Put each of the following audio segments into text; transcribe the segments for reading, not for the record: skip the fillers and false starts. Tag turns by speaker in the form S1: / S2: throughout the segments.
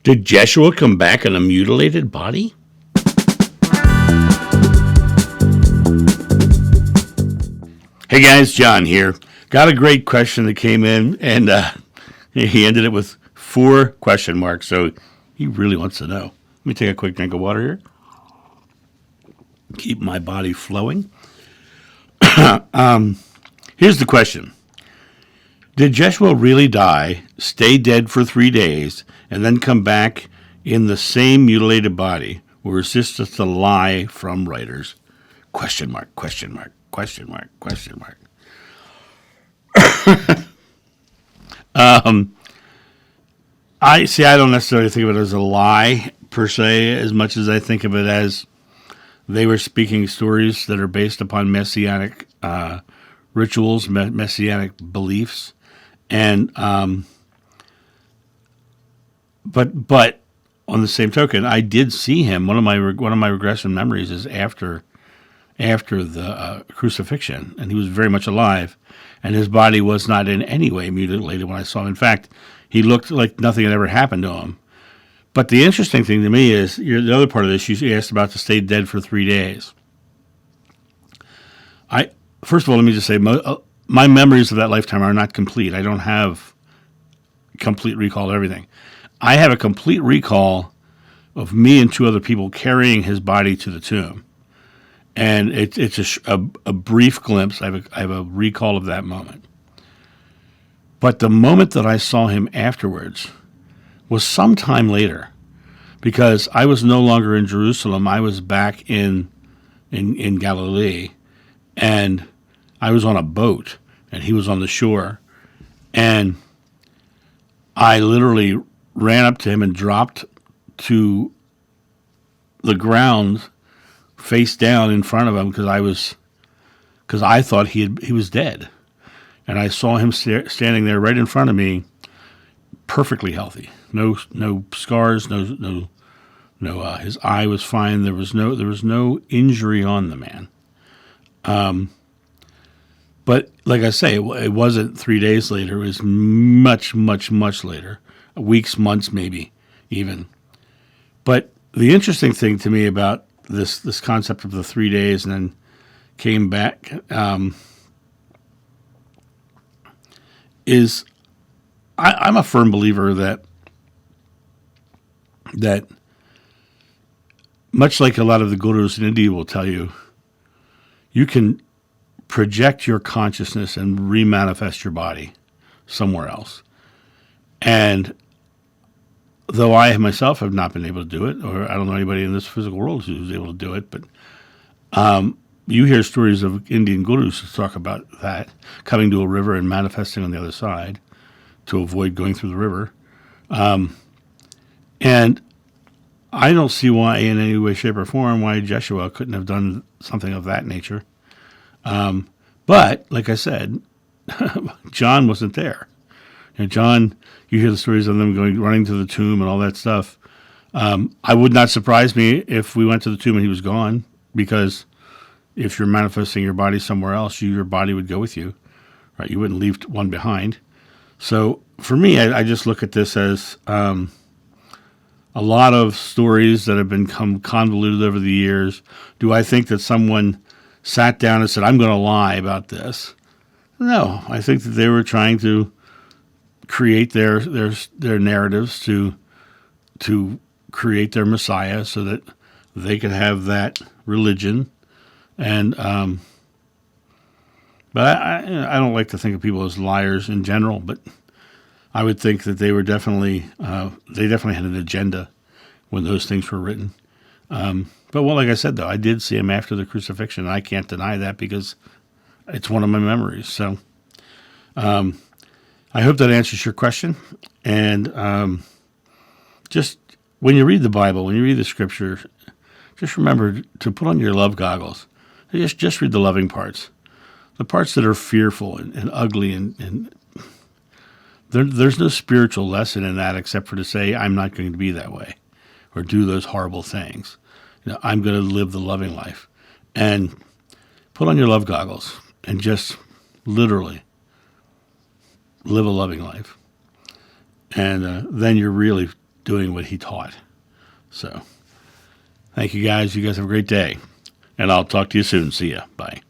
S1: Did Jeshua come back in a mutilated body? Hey guys, John here. Got a great question that came in, and he ended it with 4 question marks, so he really wants to know. Let me take a quick drink of water here. Keep my body flowing. Here's the question. Did Jeshua really die, stay dead for 3 days, and then come back in the same mutilated body? Or is this just a lie from writers? Question mark, question mark, question mark, question mark. I don't necessarily think of it as a lie, per se, as much as I think of it as they were speaking stories that are based upon messianic rituals, messianic beliefs. And but on the same token, I did see him. One of my regression memories is after the crucifixion, and he was very much alive, and his body was not in any way mutilated when I saw him. In fact, he looked like nothing had ever happened to him. But the interesting thing to me is the other part of this. You asked about to stay dead for 3 days. First of all, let me just say, my memories of that lifetime are not complete. I don't have complete recall of everything. I have a complete recall of me and 2 other people carrying his body to the tomb. And it's a brief glimpse. I have a recall of that moment. But the moment that I saw him afterwards was sometime later, because I was no longer in Jerusalem. I was back in Galilee, and I was on a boat, and he was on the shore. And I literally ran up to him and dropped to the ground face down in front of him because I thought he was dead. And I saw him standing there right in front of me, perfectly healthy. No scars, no his eye was fine. There was no injury on the man. But like I say, it wasn't 3 days later. It was much, much, much later. Weeks, months, maybe even. But the interesting thing to me about this concept of the 3 days and then came back is I'm a firm believer that much like a lot of the gurus in India will tell you, you can project your consciousness and remanifest your body somewhere else. And though I myself have not been able to do it, or I don't know anybody in this physical world who's able to do it, but you hear stories of Indian gurus who talk about that, coming to a river and manifesting on the other side to avoid going through the river. And I don't see why, in any way, shape, or form, why Jeshua couldn't have done something of that nature. But, like I said, John wasn't there. And John, you hear the stories of them running to the tomb and all that stuff. I would not surprise me if we went to the tomb and he was gone, because if you're manifesting your body somewhere else, your body would go with you, right? You wouldn't leave one behind. So for me, I just look at this as a lot of stories that have become convoluted over the years. Do I think that someone sat down and said, I'm going to lie about this? No, I think that they were trying to create their narratives to create their Messiah so that they could have that religion. And but I don't like to think of people as liars in general, but I would think that they were definitely had an agenda when those things were written. But like I said, though, I did see him after the crucifixion, and I can't deny that because it's one of my memories. So I hope that answers your question. And just when you read the Bible, when you read the Scripture, just remember to put on your love goggles. Just read the loving parts. The parts that are fearful and ugly, and there's no spiritual lesson in that except for to say, I'm not going to be that way or do those horrible things. I'm going to live the loving life. And put on your love goggles and just literally live a loving life. And then you're really doing what he taught. So, thank you guys. You guys have a great day. And I'll talk to you soon. See ya. Bye.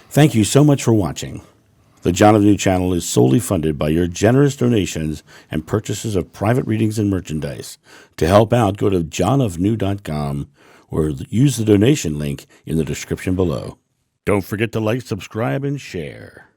S2: Thank you so much for watching. The John of New channel is solely funded by your generous donations and purchases of private readings and merchandise. To help out, go to johnofnew.com or use the donation link in the description below. Don't forget to like, subscribe, and share.